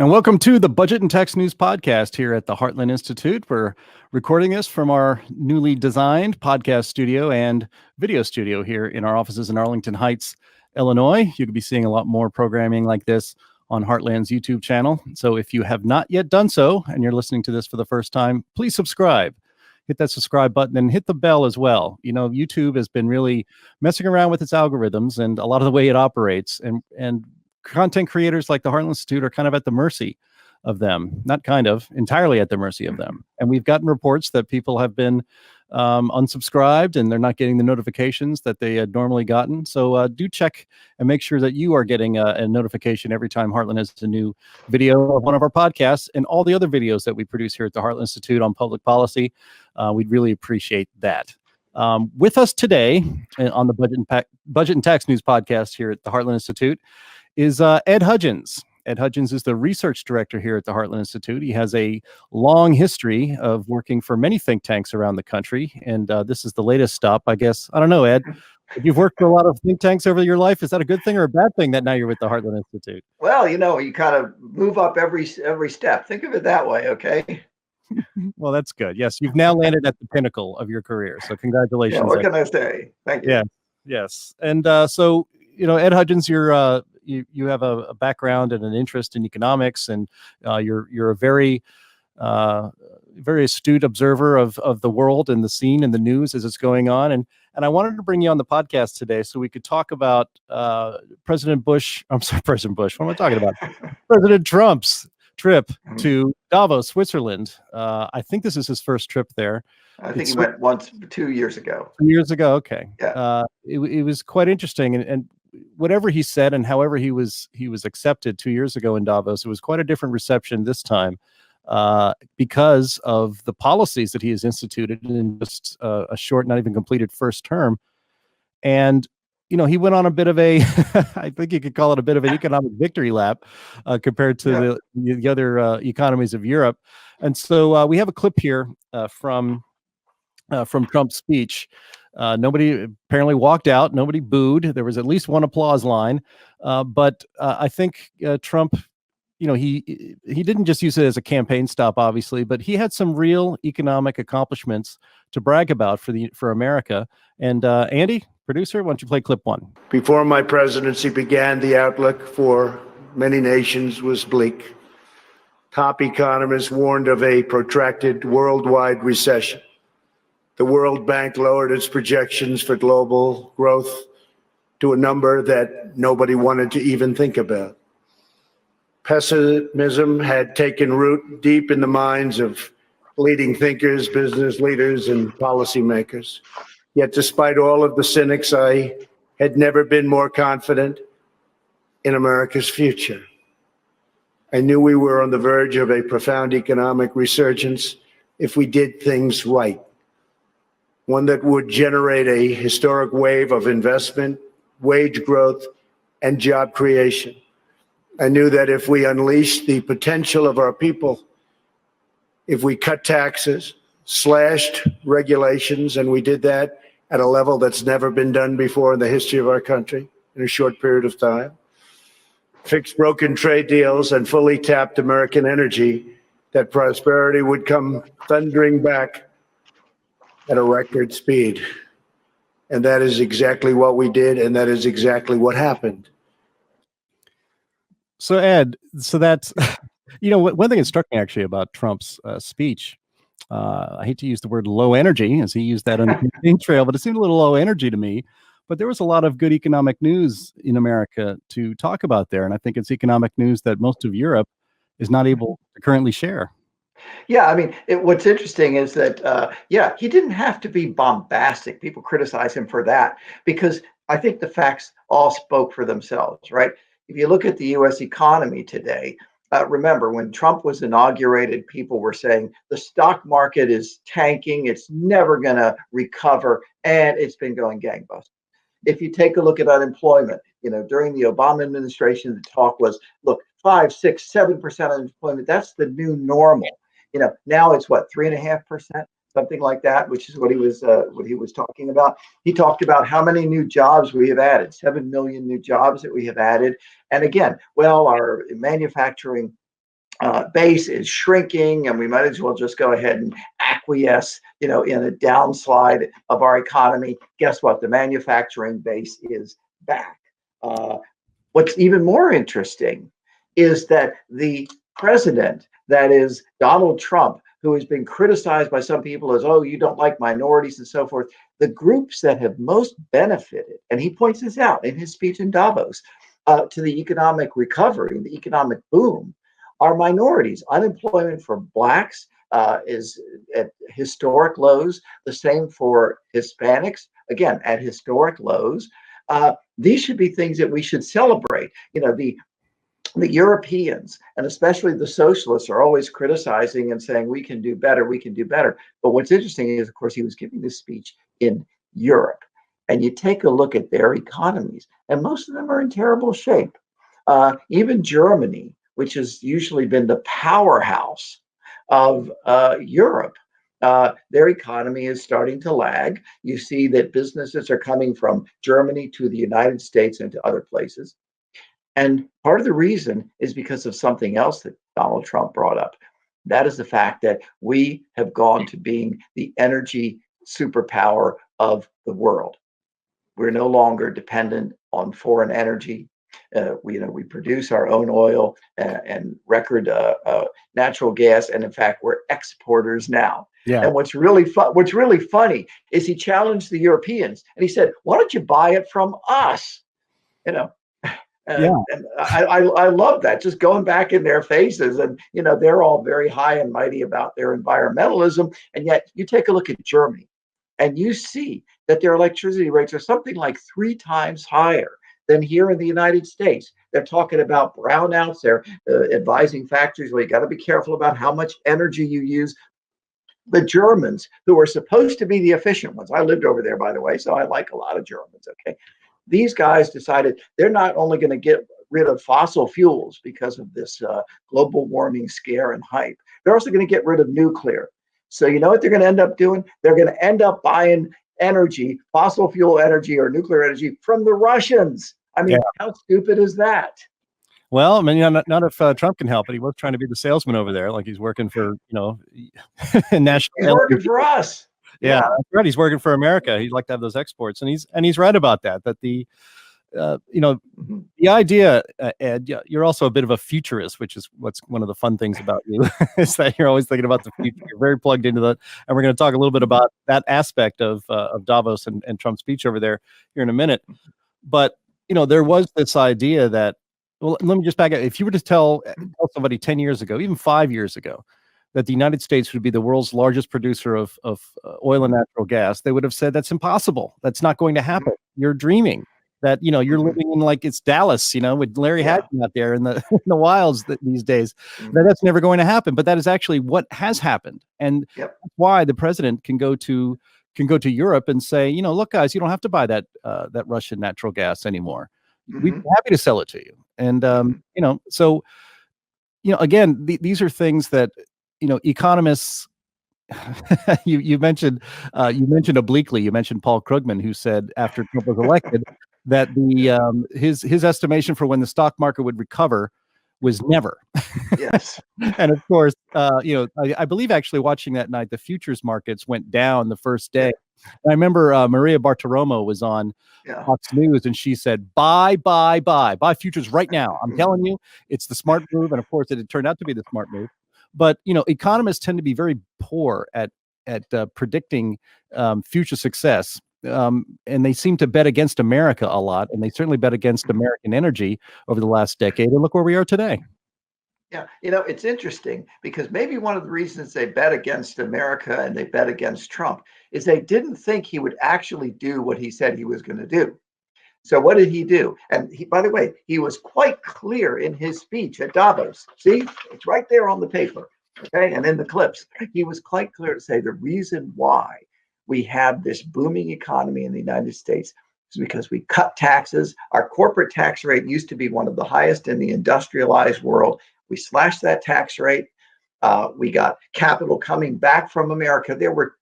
And welcome to the Budget and Tax News podcast here at the Heartland Institute. We're recording this from our newly designed podcast studio and video studio here in our offices in Arlington Heights, Illinois. You could be seeing a lot more programming like this on Heartland's YouTube channel. So if you have not yet done so and you're listening to this for the first time, please subscribe. Hit that subscribe button and hit the bell as well. You know, YouTube has been really messing around with its algorithms and a lot of the way it operates. And content creators like the Heartland Institute are kind of at the mercy of them, not kind of, entirely at the mercy of them. And we've gotten reports that people have been unsubscribed and they're not getting the notifications that they had normally gotten. So do check and make sure that you are getting a notification every time Heartland has a new video of one of our podcasts and all the other videos that we produce here at the Heartland Institute on public policy. We'd really appreciate that. With us today on the Budget and Tax News podcast here at the Heartland Institute is Ed Hudgins. Ed Hudgins is the research director here at the Heartland Institute. He has a long history of working for many think tanks around the country, and this is the latest stop, I guess. I don't know, Ed. If you've worked for a lot of think tanks over your life, is that a good thing or a bad thing that now you're with the Heartland Institute? Well, you know, you kind of move up every step. Think of it that way, okay? Well, that's good. Yes, you've now landed at the pinnacle of your career, so congratulations. Yeah, what can I say? Thank you. Yeah, yes. And so, you know, Ed Hudgins, you're you have a background and an interest in economics, and you're a very very astute observer of the world and the scene and the news as it's going on. And I wanted to bring you on the podcast today so we could talk about President Bush. I'm sorry, President Bush. What am I talking about? President Trump's trip to Davos, Switzerland. I think this is his first trip there. I think he went once 2 years ago. 2 years ago, okay. Yeah. It was quite interesting, and whatever he said and however he was accepted 2 years ago in Davos, it was quite a different reception this time because of the policies that he has instituted in just a short, not even completed first term. And you know, he went on a bit of a, I think you could call it a bit of an economic victory lap compared to the other economies of Europe. And so we have a clip here from Trump's speech. Nobody apparently walked out. Nobody booed. There was at least one applause line. But I think Trump, you know, he didn't just use it as a campaign stop, obviously, but he had some real economic accomplishments to brag about for America. And Andy, producer, why don't you play clip one? Before my presidency began, the outlook for many nations was bleak. Top economists warned of a protracted worldwide recession. The World Bank lowered its projections for global growth to a number that nobody wanted to even think about. Pessimism had taken root deep in the minds of leading thinkers, business leaders, and policymakers. Yet despite all of the cynics, I had never been more confident in America's future. I knew we were on the verge of a profound economic resurgence if we did things right. One that would generate a historic wave of investment, wage growth, and job creation. I knew that if we unleashed the potential of our people, if we cut taxes, slashed regulations, and we did that at a level that's never been done before in the history of our country in a short period of time, fixed broken trade deals and fully tapped American energy, that prosperity would come thundering back at a record speed. And that is exactly what we did, and that is exactly what happened. So Ed, so that's, you know, one thing that struck me actually about Trump's speech, I hate to use the word low energy as he used that on the campaign trail, but it seemed a little low energy to me. But there was a lot of good economic news in America to talk about there. And I think it's economic news that most of Europe is not able to currently share. Yeah, I mean, what's interesting is that, he didn't have to be bombastic. People criticize him for that because I think the facts all spoke for themselves, right? If you look at the U.S. economy today, remember when Trump was inaugurated, people were saying the stock market is tanking, it's never going to recover, and it's been going gangbusters. If you take a look at unemployment, you know, during the Obama administration, the talk was, look, 5, 6, 7% unemployment, that's the new normal. You know, now it's what, 3.5%, something like that, which is what he was talking about. He talked about how many new jobs we have added, 7 million new jobs that we have added. And again, well, our manufacturing base is shrinking, and we might as well just go ahead and acquiesce, in a downslide of our economy. Guess what? The manufacturing base is back. What's even more interesting is that the president, that is Donald Trump, who has been criticized by some people as, oh, you don't like minorities and so forth, the groups that have most benefited, and he points this out in his speech in Davos, to the economic recovery, the economic boom, are minorities. Unemployment for blacks is at historic lows. The same for Hispanics, again, at historic lows. These should be things that we should celebrate. The Europeans, and especially the socialists, are always criticizing and saying, we can do better, we can do better. But what's interesting is, of course, he was giving this speech in Europe. And you take a look at their economies, and most of them are in terrible shape. Even Germany, which has usually been the powerhouse of Europe, their economy is starting to lag. You see that businesses are coming from Germany to the United States and to other places. And part of the reason is because of something else that Donald Trump brought up. That is the fact that we have gone to being the energy superpower of the world. We're no longer dependent on foreign energy. We produce our own oil and record natural gas, and in fact, we're exporters now. Yeah. And what's really funny is he challenged the Europeans, and he said, "Why don't you buy it from us?" Yeah. And I love that, just going back in their faces. And, they're all very high and mighty about their environmentalism. And yet you take a look at Germany and you see that their electricity rates are something like 3 times higher than here in the United States. They're talking about brownouts. They're advising factories, well, you got to be careful about how much energy you use. The Germans, who are supposed to be the efficient ones, I lived over there, by the way, so I like a lot of Germans, okay? These guys decided they're not only going to get rid of fossil fuels because of this global warming scare and hype, they're also going to get rid of nuclear. So you know what they're going to end up doing? They're going to end up buying energy, fossil fuel energy or nuclear energy, from the Russians. I mean, How stupid is that? Well, I mean, not if Trump can help it. He was trying to be the salesman over there, like he's working for, national. He's working for us. Yeah, that's right. He's working for America. He'd like to have those exports, and he's right about that. That the the idea, Ed, you're also a bit of a futurist, which is what's one of the fun things about you is that you're always thinking about the future. You're very plugged into that, and we're going to talk a little bit about that aspect of Davos and Trump's speech over there here in a minute. But there was this idea that, well, let me just back up. If you were to tell somebody 10 years ago, even 5 years ago, that the United States would be the world's largest producer of oil and natural gas, they would have said that's impossible. That's not going to happen. You're dreaming. That you're living in like it's Dallas, with Larry Hudgins out there in the in the wilds these days. That's never going to happen. But that is actually what has happened, and that's why the president can go to Europe and say, look, guys, you don't have to buy that Russian natural gas anymore. We'd be happy to sell it to you. And so again, these are things that economists. you mentioned obliquely. You mentioned Paul Krugman, who said after Trump was elected that his estimation for when the stock market would recover was never. Yes. And of course, I believe actually watching that night, the futures markets went down the first day. And I remember Maria Bartiromo was on Fox News, and she said, buy futures right now. I'm telling you, it's the smart move. And of course, it had turned out to be the smart move. But economists tend to be very poor at predicting future success, and they seem to bet against America a lot, and they certainly bet against American energy over the last decade. And look where we are today. Yeah, it's interesting because maybe one of the reasons they bet against America and they bet against Trump is they didn't think he would actually do what he said he was going to do. So what did he do? And by the way, he was quite clear in his speech at Davos. See, it's right there on the paper, okay, and in the clips. He was quite clear to say the reason why we have this booming economy in the United States is because we cut taxes. Our corporate tax rate used to be one of the highest in the industrialized world. We slashed that tax rate. We got capital coming back from America. There were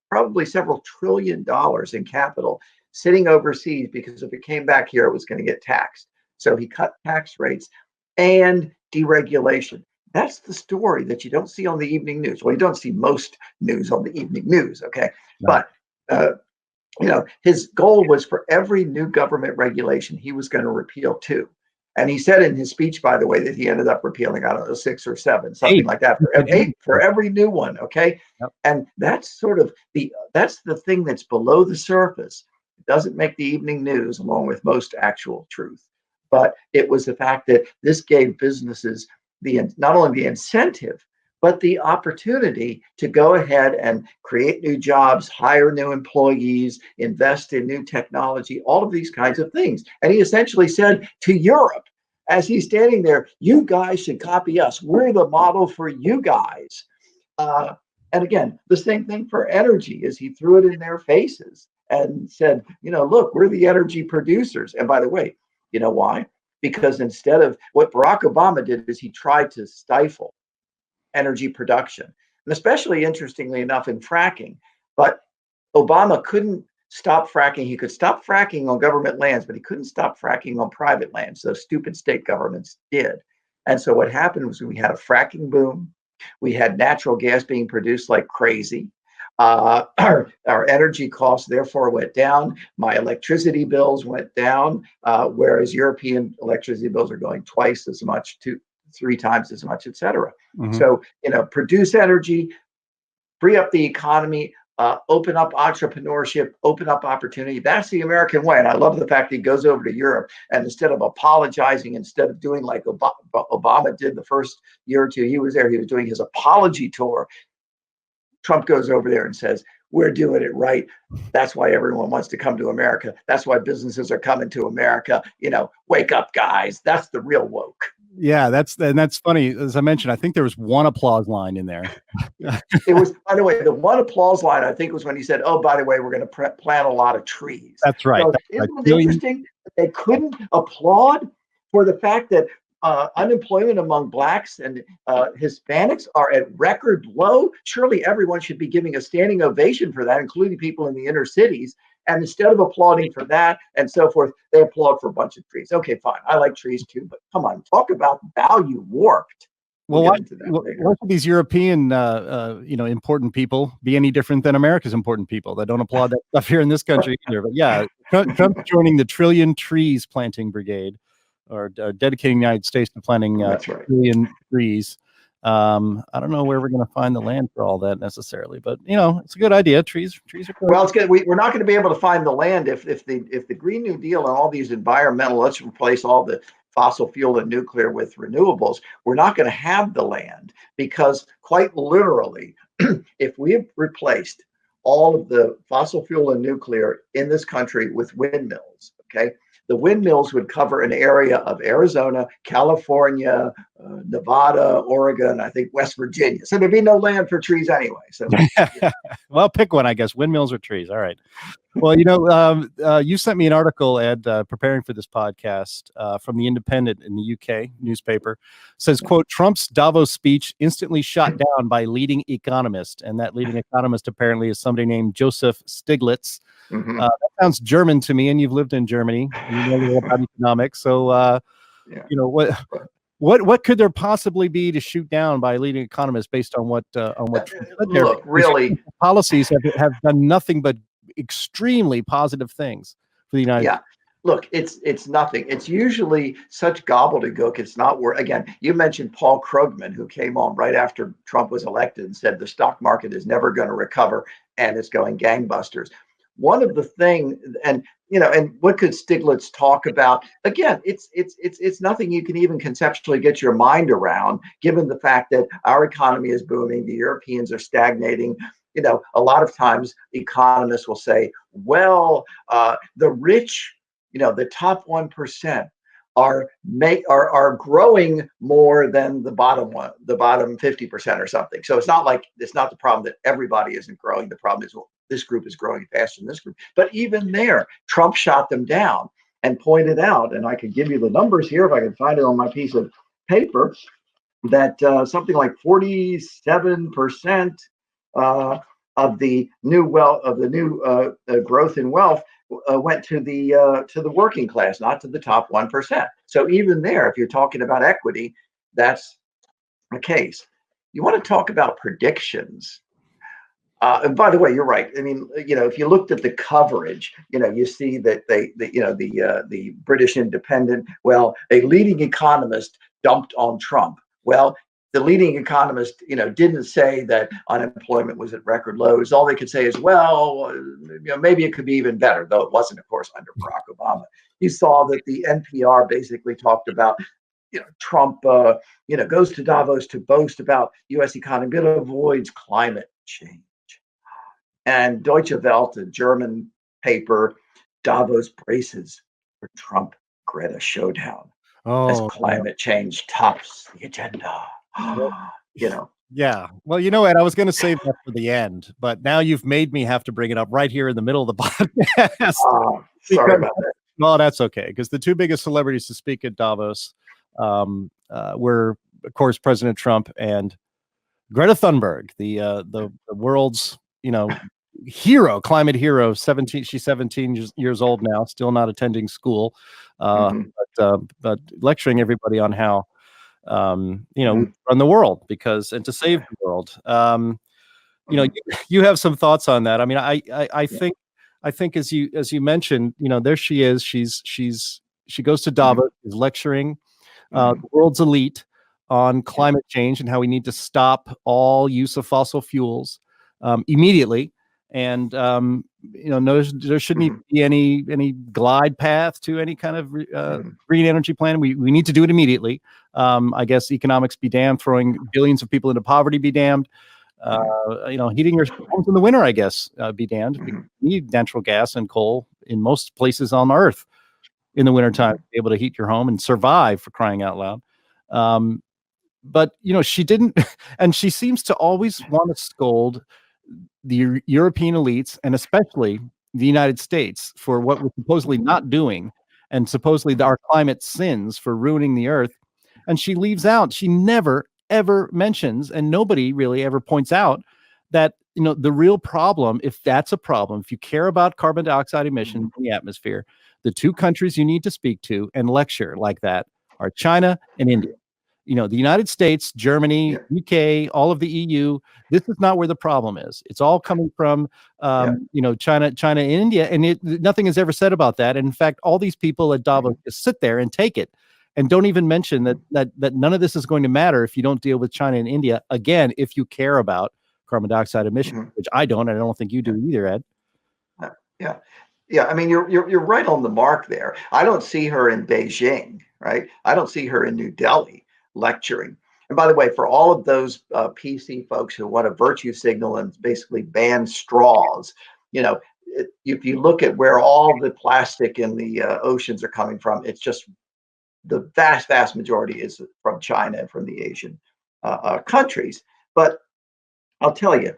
probably several $1 trillion in capital sitting overseas because if it came back here, it was going to get taxed. So he cut tax rates and deregulation. That's the story that you don't see on the evening news. Well, you don't see most news on the evening news, okay? Right. But his goal was for every new government regulation he was going to repeal two. And he said in his speech, by the way, that he ended up repealing, I don't know, 6 or 7, something 8. like that, He for said 8. 8 for every new one. Okay. Yep. And that's sort of that's the thing that's below the surface. It doesn't make the evening news along with most actual truth. But it was the fact that this gave businesses not only the incentive, but the opportunity to go ahead and create new jobs, hire new employees, invest in new technology, all of these kinds of things. And he essentially said to Europe, as he's standing there, you guys should copy us. We're the model for you guys. And again, the same thing for energy is he threw it in their faces and said, look, we're the energy producers. And by the way, you know why? Because instead of what Barack Obama did is he tried to stifle energy production, and especially interestingly enough in fracking. But Obama couldn't stop fracking. He could stop fracking on government lands, but he couldn't stop fracking on private lands. So stupid state governments did. And so what happened was we had a fracking boom. We had natural gas being produced like crazy. Our energy costs therefore went down. My electricity bills went down, whereas European electricity bills are going twice as much, 3 times as much, et cetera. Mhm. So, produce energy, free up the economy, open up entrepreneurship, open up opportunity. That's the American way. And I love the fact that he goes over to Europe and instead of apologizing, instead of doing like Obama did the first year or two he was there, he was doing his apology tour. Trump goes over there and says, we're doing it right. That's why everyone wants to come to America. That's why businesses are coming to America. Wake up, guys. That's the real woke. Yeah, that's funny. As I mentioned, I think there was one applause line in there. It was, by the way, the one applause line, I think, was when he said, oh, by the way, we're going to plant a lot of trees. That's right. So That's isn't right. it interesting that they couldn't applaud for the fact that unemployment among Blacks and Hispanics are at record low? Surely everyone should be giving a standing ovation for that, including people in the inner cities. And instead of applauding for that and so forth, they applaud for a bunch of trees. Okay, fine. I like trees too, but come on, talk about value warped. Well, We'll why get into that later. should these European, important people be any different than America's important people that don't applaud that stuff here in this country either? But yeah, Trump's joining the Trillion Trees Planting Brigade, or dedicating the United States to planting That's right. trillion trees. I don't know where we're going to find the land for all that necessarily, but it's a good idea. Trees are good. Well, it's good. We're not going to be able to find the land if the Green New Deal and all these environmental, let's replace all the fossil fuel and nuclear with renewables. We're not going to have the land because, quite literally, if we have replaced all of the fossil fuel and nuclear in this country with windmills, okay, the windmills would cover an area of Arizona, California, Nevada, Oregon, I think West Virginia. So there'd be no land for trees anyway. So, Well, pick one, I guess. Windmills or trees. All right. Well, you sent me an article, Ed, preparing for this podcast from The Independent in the UK newspaper. It says, quote, Trump's Davos speech instantly shot down by leading economist. And that leading economist apparently is somebody named Joseph Stiglitz. mhm. That sounds German to me, and you've lived in Germany. And you know a little about economics. So, Yeah. what could there possibly be to shoot down by leading economists based on what Trump said there? Look, really, Policies have done nothing but extremely positive things for the United States. Look, it's nothing. It's usually such gobbledygook. It's not worth. Again, you mentioned Paul Krugman, who came on right after Trump was elected and said the stock market is never going to recover and it's going gangbusters. One of the things, and what could Stiglitz talk about? Again, it's nothing you can even conceptually get your mind around, given the fact that our economy is booming, the Europeans are stagnating. A lot of times economists will say, well, the rich, the top 1% are growing more than the bottom 50% or something. So it's not the problem that everybody isn't growing. The problem is, well, this group is growing faster than this group. But even there, Trump shot them down and pointed out, and I could give you the numbers here if I can find it on my piece of paper, that something like 47% of the new growth in wealth went to the working class, not to the top 1%. So even there, if you're talking about equity, that's a case. You want to talk about predictions. And by the way, you're right. I mean, if you looked at the coverage, you see that the British Independent, well, a leading economist dumped on Trump. Well, the leading economist, didn't say that unemployment was at record lows. All they could say is, well, maybe it could be even better, though it wasn't, of course, under Barack Obama. You saw that the NPR basically talked about, Trump, goes to Davos to boast about U.S. economy, but avoids climate change. And Deutsche Welle, a German paper, Davos braces for Trump Greta showdown as Oh, climate change tops the agenda. well, you know, yeah. Well, Ed, I was going to save that for the end, but now you've made me have to bring it up right here in the middle of the podcast. sorry Because, about that. no, that's okay. Because the two biggest celebrities to speak at Davos were, of course, President Trump and Greta Thunberg, the world's hero, climate hero. 17, she's 17 years old now, still not attending school, Mhm, but lecturing everybody on how we mhm, run the world and to save yeah, the world. mhm, You have some thoughts on that. I mean, I yeah, think as you mentioned, there she is. She goes to mhm, Davos, is lecturing mhm, the world's elite on yeah, climate change and how we need to stop all use of fossil fuels immediately. And no, there shouldn't even mhm, be any glide path to any kind of mhm, green energy plan. We need to do it immediately. I guess economics be damned, throwing billions of people into poverty be damned. mhm, Heating your homes in the winter, I guess, be damned. We mhm, need natural gas and coal in most places on Earth in the wintertime to mhm, be able to heat your home and survive, for crying out loud. Um, but she didn't, and she seems to always want to scold the European elites and especially the United States for what we're supposedly not doing, and supposedly mhm, our climate sins for ruining the earth. And she leaves out, she never ever mentions, and nobody really ever points out that the real problem, if that's a problem, if you care about carbon dioxide emissions mhm, in the atmosphere, the two countries you need to speak to and lecture like that are China and India. The United States, Germany, yeah, UK, all of the EU. This is not where the problem is. It's all coming from, yeah, China, and India, and nothing is ever said about that. And in fact, all these people at Davos mhm, just sit there and take it, and don't even mention that mhm, none of this is going to matter if you don't deal with China and India. Again, if you care about carbon dioxide emissions, mhm, which I don't, and I don't think you yeah, do either, Ed. yeah, yeah. Yeah, I mean, you're right on the mark there. I don't see her in Beijing, right? I don't see her in New Delhi lecturing. And by the way, for all of those PC folks who want a virtue signal and basically ban straws, if you look at where all the plastic in the oceans are coming from, it's just the vast majority is from China and from the Asian countries. But I'll tell you,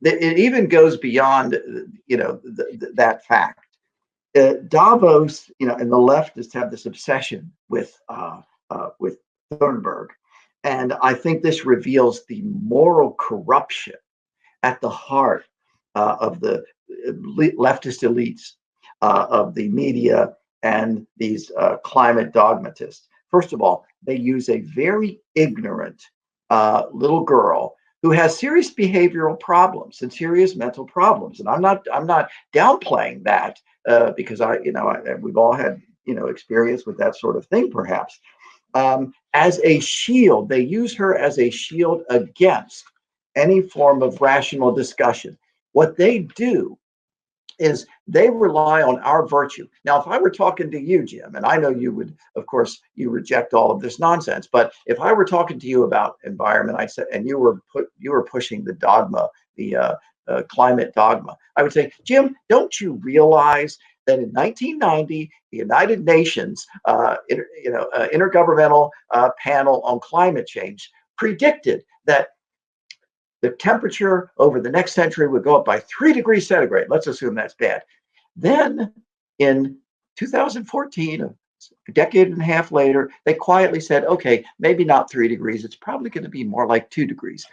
it even goes beyond, that fact. Davos, and the leftists have this obsession with Thunberg, and I think this reveals the moral corruption at the heart of the leftist elites, of the media, and these climate dogmatists. First of all, they use a very ignorant little girl who has serious behavioral problems and serious mental problems, and I'm not downplaying that because we've all had experience with that sort of thing, perhaps. As a shield, they use her as a shield against any form of rational discussion. What they do is they rely on our virtue. Now, if I were talking to you, Jim, and I know you would, of course, you reject all of this nonsense, but if I were talking to you about environment, I said, and you were pushing the dogma, the climate dogma, I would say, Jim, don't you realize that in 1990, the United Nations intergovernmental panel on climate change predicted that the temperature over the next century would go up by 3 degrees centigrade. Let's assume that's bad. Then in 2014, A decade and a half later, they quietly said, okay, maybe not 3 degrees. It's probably going to be more like 2 degrees.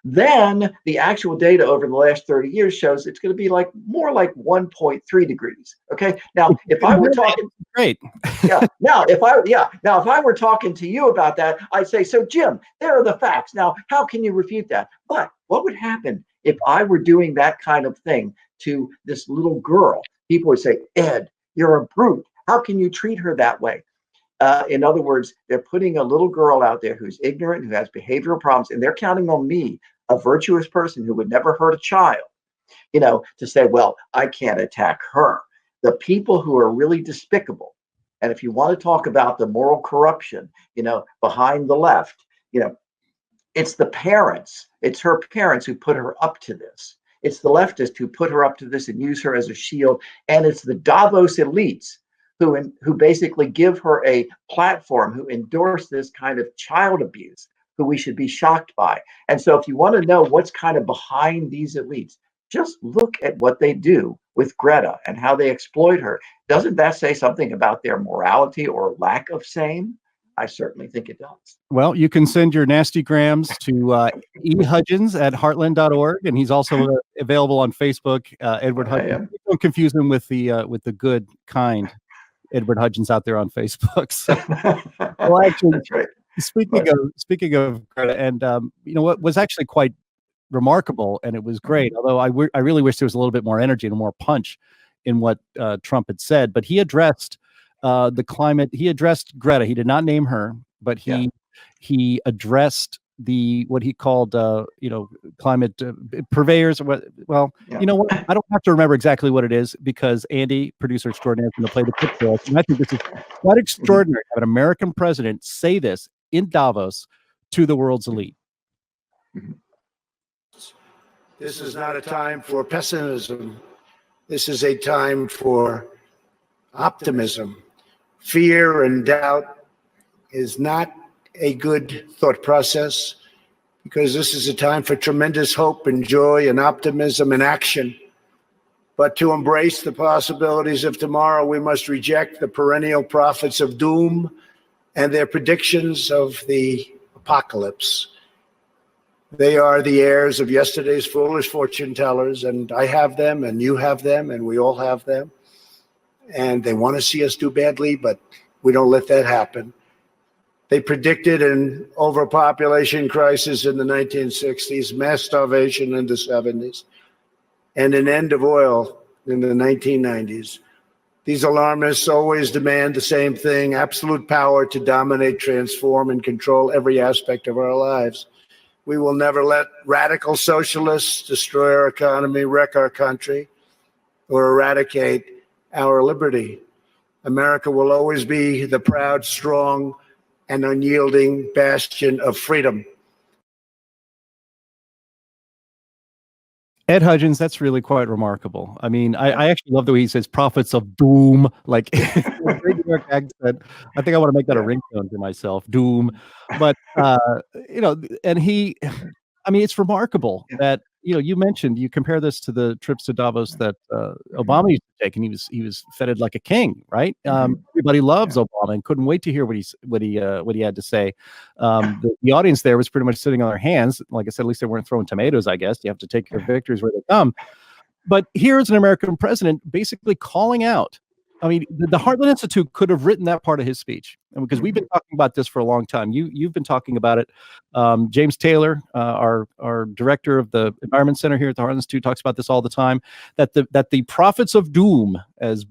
Then the actual data over the last 30 years shows it's going to be like more like 1.3 degrees. Okay. Now, if I were talking, great. Now, if I were talking to you about that, I'd say, so Jim, there are the facts. Now, how can you refute that? But what would happen if I were doing that kind of thing to this little girl? People would say, Ed, you're a brute. How can you treat her that way? In other words, they're putting a little girl out there who's ignorant, who has behavioral problems, and they're counting on me, a virtuous person who would never hurt a child, to say, well, I can't attack her. The people who are really despicable, and if you want to talk about the moral corruption, behind the left, it's the parents, it's her parents who put her up to this. It's the leftists who put her up to this and use her as a shield. And it's the Davos elites who basically give her a platform, who endorse this kind of child abuse, who we should be shocked by. And so if you want to know what's kind of behind these elites, just look at what they do with Greta and how they exploit her. Doesn't that say something about their morality or lack of same? I certainly think it does. Well, you can send your nasty grams to Hudgins at heartland.org, and he's also available on Facebook. Edward Hudgins. Don't confuse him with the good, kind Edward Hudgins out there on Facebook. So, well, actually, that's right. Speaking of Greta, and what was actually quite remarkable, and it was great. Although I really wish there was a little bit more energy and more punch in what Trump had said, but he addressed the climate. He addressed Greta. He did not name her, but he addressed what he called climate purveyors. Well, you know what? I don't have to remember exactly what it is, because Andy, producer extraordinaire, is going to play the clip for us. And I think this is quite extraordinary to have an American president say this in Davos to the world's elite. This is not a time for pessimism. This is a time for optimism. Fear and doubt is not a good thought process, because this is a time for tremendous hope and joy and optimism and action. But to embrace the possibilities of tomorrow, we must reject the perennial prophets of doom and their predictions of the apocalypse. They are the heirs of yesterday's foolish fortune tellers, and I have them, and you have them, and we all have them. And they want to see us do badly, but we don't let that happen. They predicted an overpopulation crisis in the 1960s, mass starvation in the 70s, and an end of oil in the 1990s. These alarmists always demand the same thing: absolute power to dominate, transform, and control every aspect of our lives. We will never let radical socialists destroy our economy, wreck our country, or eradicate our liberty. America will always be the proud, strong, and unyielding bastion of freedom. Ed Hudgins, that's really quite remarkable. I mean, I actually love the way he says prophets of doom, like New York accent. I think I want to make that a ringtone for myself, doom. But, and it's remarkable that, you mentioned, you compare this to the trips to Davos that Obama used to take, and he was feted like a king, right? Everybody loves Obama and couldn't wait to hear what he had to say. The audience there was pretty much sitting on their hands. Like I said, at least they weren't throwing tomatoes, I guess. You have to take your victories where they come. But here's an American president basically calling out. I mean, the Heartland Institute could have written that part of his speech, and because we've been talking about this for a long time. You've been talking about it. James Taylor, our director of the Environment Center here at the Heartland Institute, talks about this all the time. That the prophets of doom, as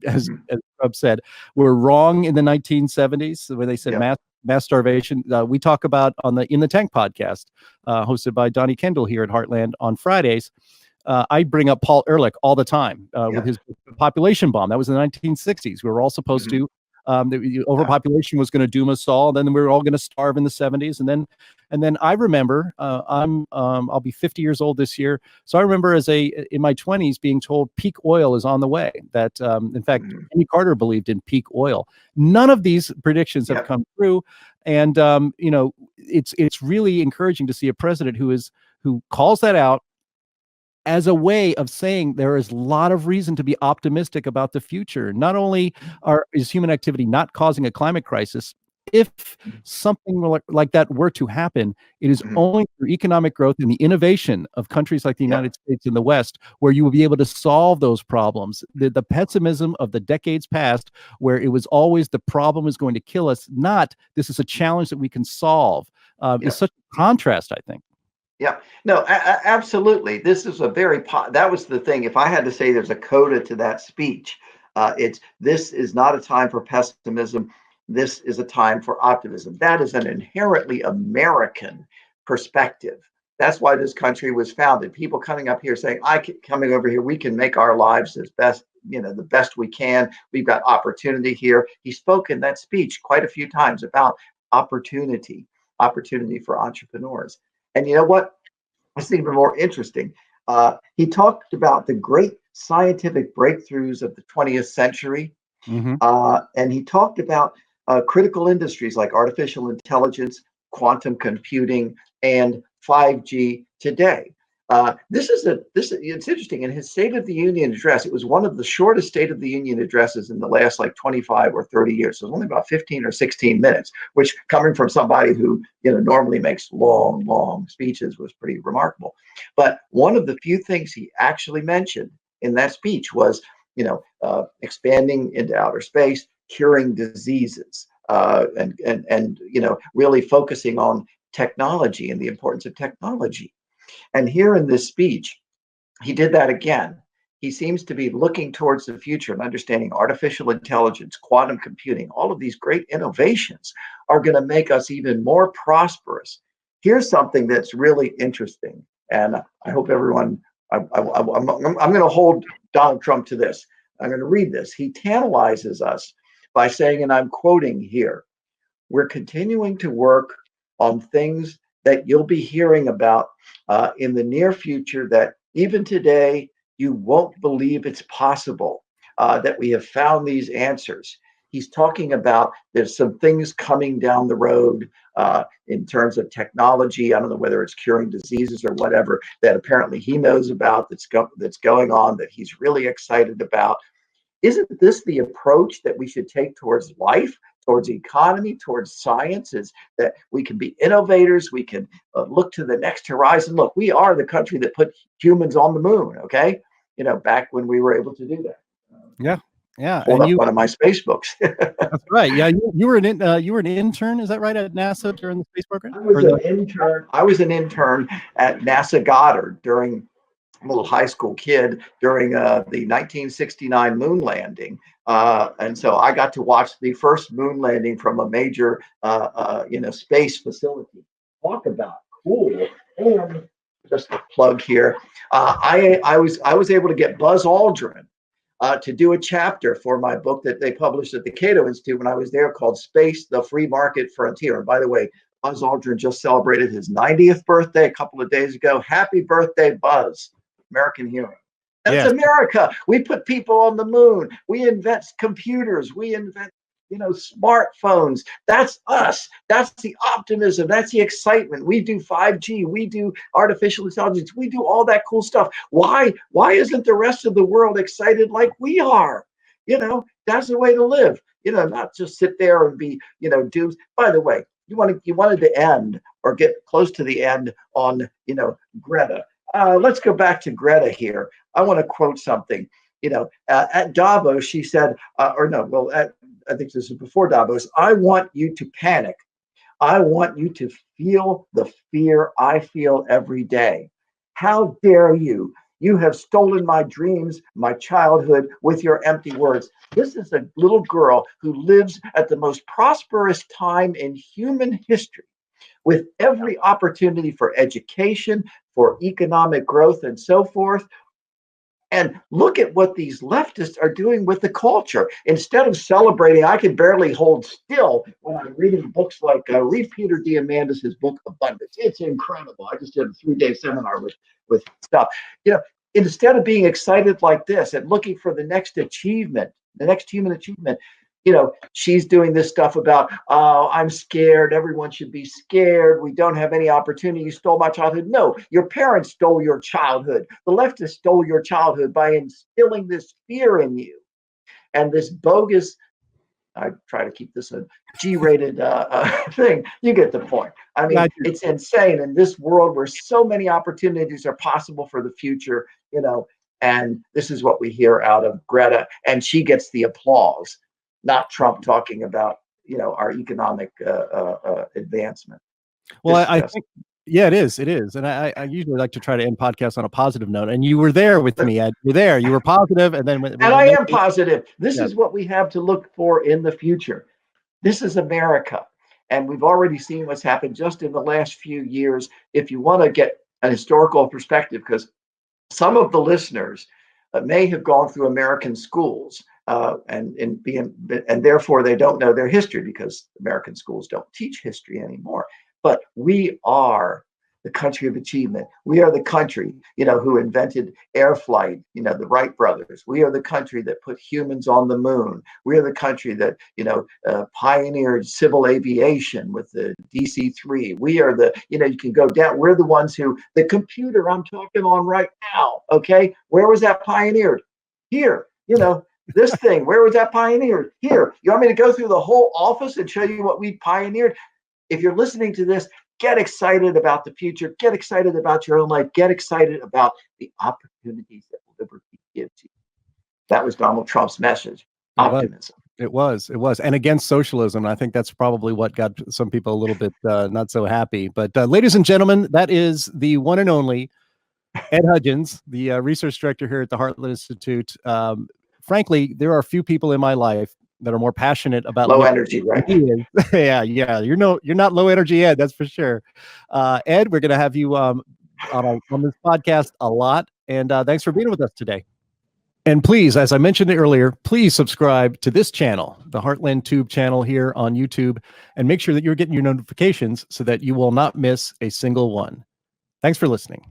Trump said, were wrong in the 1970s when they said mass starvation. We talk about in the Tank podcast, hosted by Donnie Kendall here at Heartland on Fridays. I bring up Paul Ehrlich all the time with his population bomb. That was in the 1960s. We were all supposed to. The overpopulation was going to doom us all. Then we were all going to starve in the 70s. And then I remember I'll be 50 years old this year. So I remember in my 20s being told peak oil is on the way. That in fact, Jimmy Carter believed in peak oil. None of these predictions have come true. And it's really encouraging to see a president who calls that out, as a way of saying there is a lot of reason to be optimistic about the future. Not only is human activity not causing a climate crisis, if something like that were to happen, it is Mhm. only through economic growth and the innovation of countries like the Yeah. United States and the West where you will be able to solve those problems. The pessimism of the decades past, where it was always the problem is going to kill us, not this is a challenge that we can solve, Yeah. is such a contrast, I think. Yeah, no, absolutely. This is a that was the thing. If I had to say there's a coda to that speech, it's this is not a time for pessimism. This is a time for optimism. That is an inherently American perspective. That's why this country was founded. People coming up here saying, coming over here, we can make our lives as best, the best we can. We've got opportunity here. He spoke in that speech quite a few times about opportunity, opportunity for entrepreneurs. And you know what? It's even more interesting. He talked about the great scientific breakthroughs of the 20th century. Mhm. And he talked about critical industries like artificial intelligence, quantum computing, and 5G today. It's interesting. In his State of the Union address, it was one of the shortest State of the Union addresses in the last like 25 or 30 years. So it was only about 15 or 16 minutes, which coming from somebody who normally makes long speeches was pretty remarkable. But one of the few things he actually mentioned in that speech was expanding into outer space, curing diseases, and really focusing on technology and the importance of technology. And here in this speech, he did that again. He seems to be looking towards the future and understanding artificial intelligence, quantum computing, all of these great innovations are going to make us even more prosperous. Here's something that's really interesting, and I hope everyone. I'm going to hold Donald Trump to this. I'm going to read this. He tantalizes us by saying, and I'm quoting here, we're continuing to work on things that you'll be hearing about in the near future that even today you won't believe it's possible that we have found these answers. He's talking about there's some things coming down the road in terms of technology. I don't know whether it's curing diseases or whatever that apparently he knows about that's going on that he's really excited about. Isn't this the approach that we should take towards life, towards economy, towards science? Is that we can be innovators, we can look to the next horizon. Look, we are the country that put humans on the moon, okay? Back when we were able to do that. Yeah. Yeah. Hold And up one of my space books. that's right. Yeah. You were an intern, is that right, at NASA during the space program? I was an intern at NASA Goddard during a little high school kid during the 1969 moon landing. And so I got to watch the first moon landing from a major, space facility. Talk about cool. And just a plug here. I was able to get Buzz Aldrin to do a chapter for my book that they published at the Cato Institute when I was there called Space, the Free Market Frontier. And by the way, Buzz Aldrin just celebrated his 90th birthday a couple of days ago. Happy birthday, Buzz. American hero. That's Yes. America. We put people on the moon. We invent computers. We invent, smartphones. That's us. That's the optimism. That's the excitement. We do 5G. We do artificial intelligence. We do all that cool stuff. Why isn't the rest of the world excited like we are? That's the way to live. Not just sit there and be, doomed. By the way, you wanted to end or get close to the end on, Greta. Let's go back to Greta here. I want to quote something. At Davos, she said, I think this is before Davos, I want you to panic. I want you to feel the fear I feel every day. How dare you? You have stolen my dreams, my childhood with your empty words. This is a little girl who lives at the most prosperous time in human history, with every opportunity for education, for economic growth, and so forth. And look at what these leftists are doing with the culture. Instead of celebrating, I can barely hold still when I'm reading books like read Peter Diamandis' book Abundance. It's incredible. I just did a 3-day seminar with stuff. Instead of being excited like this and looking for the next achievement, the next human achievement, she's doing this stuff about, oh, I'm scared. Everyone should be scared. We don't have any opportunity. You stole my childhood. No, your parents stole your childhood. The leftists stole your childhood by instilling this fear in you and this bogus. I try to keep this a G-rated thing. You get the point. I mean, it's insane in this world where so many opportunities are possible for the future, and this is what we hear out of Greta, and she gets the applause, not Trump talking about, our economic advancement. Well, I think, yeah, it is. And I usually like to try to end podcasts on a positive note. And you were there with me, Ed. You were there. You were positive, and then and I am positive. This is what we have to look for in the future. This is America, and we've already seen what's happened just in the last few years. If you want to get an historical perspective, because some of the listeners may have gone through American schools, and therefore they don't know their history because American schools don't teach history anymore. But we are the country of achievement. We are the country, who invented air flight, the Wright brothers. We are the country that put humans on the moon. We are the country that, pioneered civil aviation with the DC-3. We are the, you can go down. We're the ones who, the computer I'm talking on right now, okay? Where was that pioneered? Here, this thing, where was that pioneered? Here. You want me to go through the whole office and show you what we pioneered? If you're listening to this, get excited about the future. Get excited about your own life. Get excited about the opportunities that liberty gives you. That was Donald Trump's message. Optimism. It was. And against socialism. I think that's probably what got some people a little bit not so happy. But ladies and gentlemen, that is the one and only Ed Hudgins, the research director here at the Heartland Institute. Frankly, there are a few people in my life that are more passionate about low energy, right? yeah. You're not low energy, Ed. That's for sure. Ed, we're going to have you on this podcast a lot, and thanks for being with us today. And please, as I mentioned earlier, please subscribe to this channel, the Heartland Tube channel here on YouTube, and make sure that you're getting your notifications so that you will not miss a single one. Thanks for listening.